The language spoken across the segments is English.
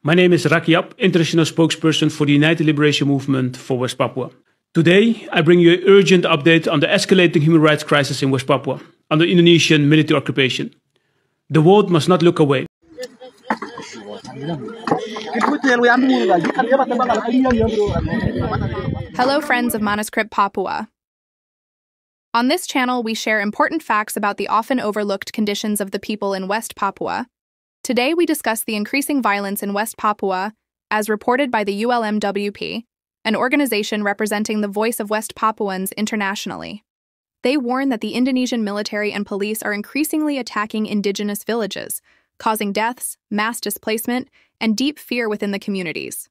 My name is Raki Ap, international spokesperson for the United Liberation Movement for West Papua. Today, I bring you an urgent update on the escalating human rights crisis in West Papua under Indonesian military occupation. The world must not look away. Hello, friends of Manuscript Papua. On this channel, we share important facts about the often overlooked conditions of the people in West Papua. Today, we discuss the increasing violence in West Papua, as reported by the ULMWP, an organization representing the voice of West Papuans internationally. They warn that the Indonesian military and police are increasingly attacking indigenous villages, causing deaths, mass displacement, and deep fear within the communities.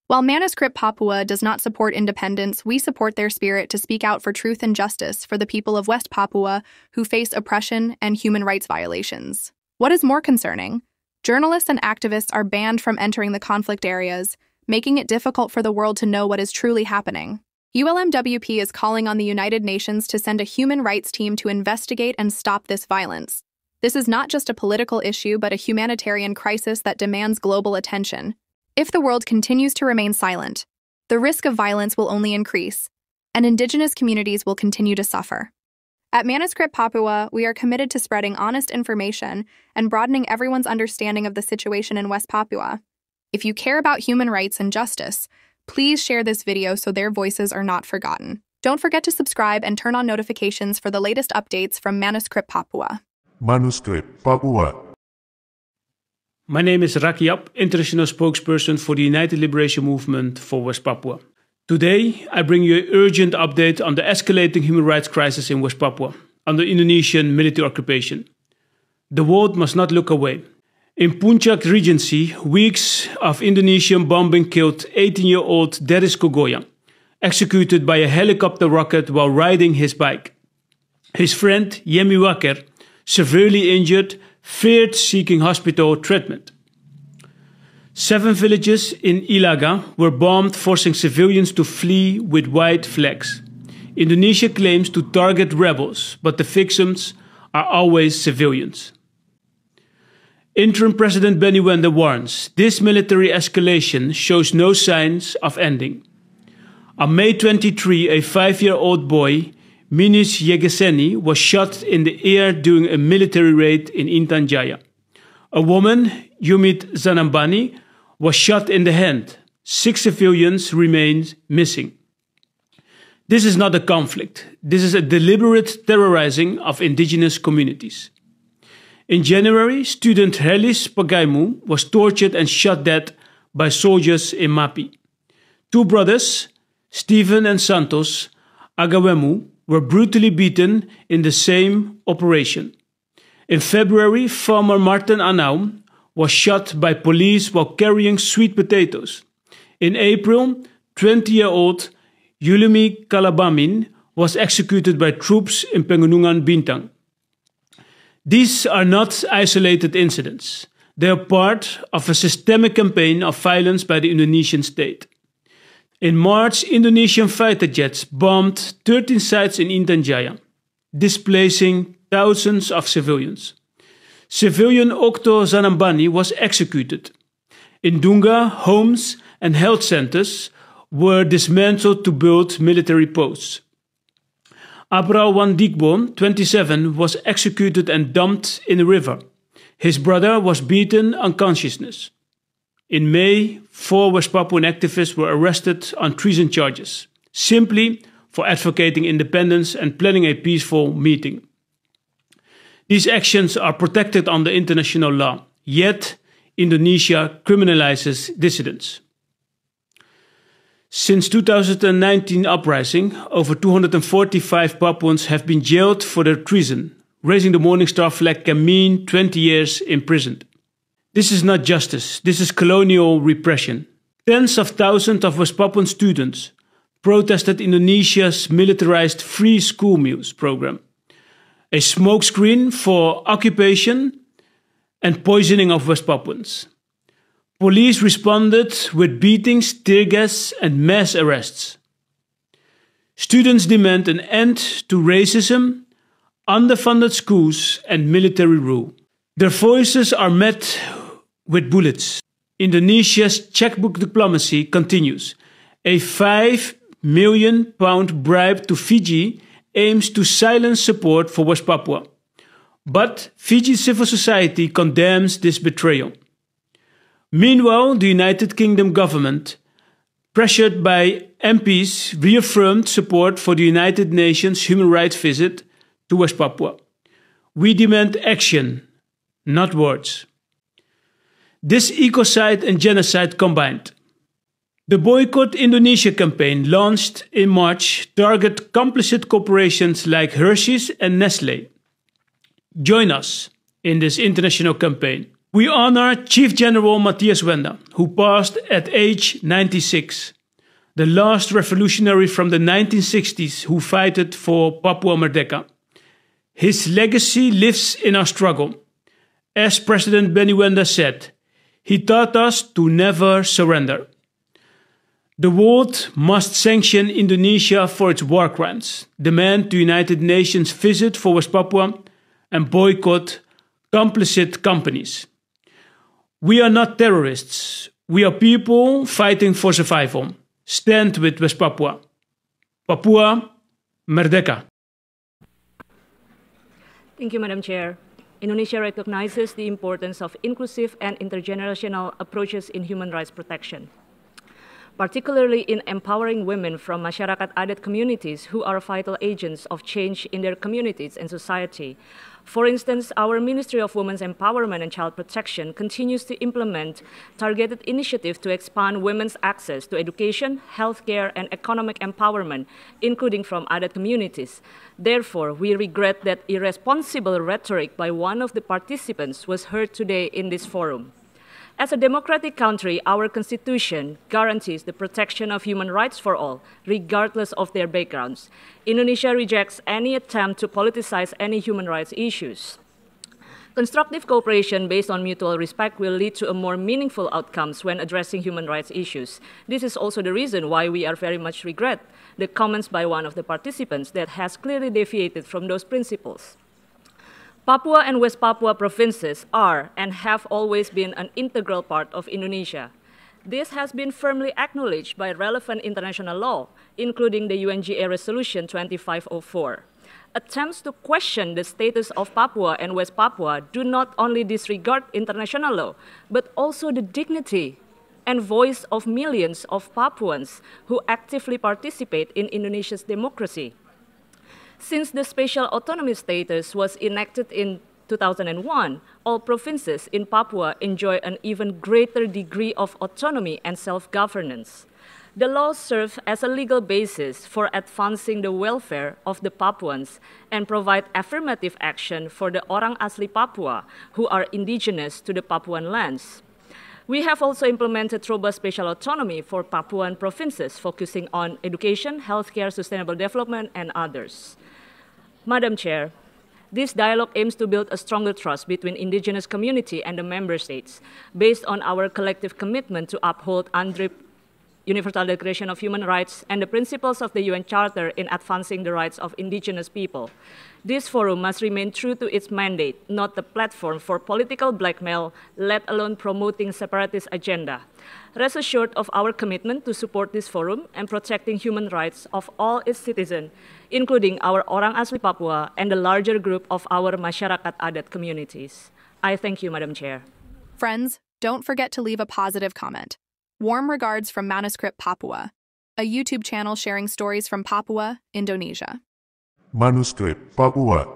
While Manuscript Papua does not support independence, we support their spirit to speak out for truth and justice for the people of West Papua who face oppression and human rights violations. What is more concerning? Journalists and activists are banned from entering the conflict areas, making it difficult for the world to know what is truly happening. ULMWP is calling on the United Nations to send a human rights team to investigate and stop this violence. This is not just a political issue, but a humanitarian crisis that demands global attention. If the world continues to remain silent, the risk of violence will only increase, and indigenous communities will continue to suffer. At Manuscript Papua, we are committed to spreading honest information and broadening everyone's understanding of the situation in West Papua. If you care about human rights and justice, please share this video so their voices are not forgotten. Don't forget to subscribe and turn on notifications for the latest updates from Manuscript Papua. Manuscript Papua. My name is Raki Ap, international spokesperson for the United Liberation Movement for West Papua. Today, I bring you an urgent update on the escalating human rights crisis in West Papua under Indonesian military occupation. The world must not look away. In Puncak Regency, weeks of Indonesian bombing killed 18-year-old Deris Kogoya, executed by a helicopter rocket while riding his bike. His friend, Yemi Waker, severely injured, feared seeking hospital treatment. 7 villages in Ilaga were bombed, forcing civilians to flee with white flags. Indonesia claims to target rebels, but the victims are always civilians. Interim President Benny Wende warns this military escalation shows no signs of ending. On May 23, a 5-year-old boy, Minus Yegeseni, was shot in the air during a military raid in Intan Jaya. A woman, Yumit Zanambani, was shot in the hand. 6 civilians remain missing. This is not a conflict. This is a deliberate terrorizing of indigenous communities. In January, student Helis Pagaimu was tortured and shot dead by soldiers in Mapi. 2 brothers, Stephen and Santos Agawemu, were brutally beaten in the same operation. In February, farmer Martin Anau was shot by police while carrying sweet potatoes. In April, 20-year-old Yulumi Kalabamin was executed by troops in Pengunungan Bintang. These are not isolated incidents. They are part of a systemic campaign of violence by the Indonesian state. In March, Indonesian fighter jets bombed 13 sites in Intan Jaya, displacing thousands of civilians. Civilian Okto Zanambani was executed. In Dunga, homes and health centers were dismantled to build military posts. Abra Wandikbo, 27, was executed and dumped in a river. His brother was beaten unconsciousness. In May, 4 West Papuan activists were arrested on treason charges, simply for advocating independence and planning a peaceful meeting. These actions are protected under international law, yet Indonesia criminalizes dissidents. Since 2019 uprising, over 245 Papuans have been jailed for their treason. Raising the Morning Star flag can mean 20 years imprisoned. This is not justice, this is colonial repression. Tens of thousands of West Papuan students protested Indonesia's militarized free school meals program, a smokescreen for occupation and poisoning of West Papuans. Police responded with beatings, tear gas, and mass arrests. Students demand an end to racism, underfunded schools, and military rule. Their voices are met with bullets. Indonesia's checkbook diplomacy continues. A £5 million bribe to Fiji aims to silence support for West Papua. But Fiji's civil society condemns this betrayal. Meanwhile, the United Kingdom government, pressured by MPs, reaffirmed support for the United Nations human rights visit to West Papua. We demand action, not words. This ecocide and genocide combined. The Boycott Indonesia campaign launched in March target complicit corporations like Hershey's and Nestle. Join us in this international campaign. We honor Chief General Matthias Wenda, who passed at age 96, the last revolutionary from the 1960s who fought for Papua Merdeka. His legacy lives in our struggle. As President Benny Wenda said, he taught us to never surrender. The world must sanction Indonesia for its war crimes, demand the United Nations visit for West Papua, and boycott complicit companies. We are not terrorists. We are people fighting for survival. Stand with West Papua. Papua Merdeka. Thank you, Madam Chair. Indonesia recognizes the importance of inclusive and intergenerational approaches in human rights protection, particularly in empowering women from masyarakat adat communities who are vital agents of change in their communities and society. For instance, our Ministry of Women's Empowerment and Child Protection continues to implement targeted initiatives to expand women's access to education, healthcare, and economic empowerment, including from adat communities. Therefore, we regret that irresponsible rhetoric by one of the participants was heard today in this forum. As a democratic country, our Constitution guarantees the protection of human rights for all, regardless of their backgrounds. Indonesia rejects any attempt to politicize any human rights issues. Constructive cooperation based on mutual respect will lead to a more meaningful outcomes when addressing human rights issues. This is also the reason why we are very much regret the comments by one of the participants that has clearly deviated from those principles. Papua and West Papua provinces are and have always been an integral part of Indonesia. This has been firmly acknowledged by relevant international law, including the UNGA Resolution 2504. Attempts to question the status of Papua and West Papua do not only disregard international law, but also the dignity and voice of millions of Papuans who actively participate in Indonesia's democracy. Since the special autonomy status was enacted in 2001, all provinces in Papua enjoy an even greater degree of autonomy and self-governance. The laws serve as a legal basis for advancing the welfare of the Papuans and provide affirmative action for the Orang Asli Papua, who are indigenous to the Papuan lands. We have also implemented robust special autonomy for Papuan provinces, focusing on education, healthcare, sustainable development, and others. Madam Chair, this dialogue aims to build a stronger trust between indigenous community and the member states, based on our collective commitment to uphold UNDRIP, Universal Declaration of Human Rights, and the principles of the UN Charter in advancing the rights of indigenous people. This forum must remain true to its mandate, not the platform for political blackmail, let alone promoting separatist agenda. Rest assured of our commitment to support this forum and protecting human rights of all its citizens, including our Orang Asli Papua and the larger group of our masyarakat adat communities. I thank you, Madam Chair. Friends, don't forget to leave a positive comment. Warm regards from Manuscript Papua, a YouTube channel sharing stories from Papua, Indonesia. Manuscript Papua.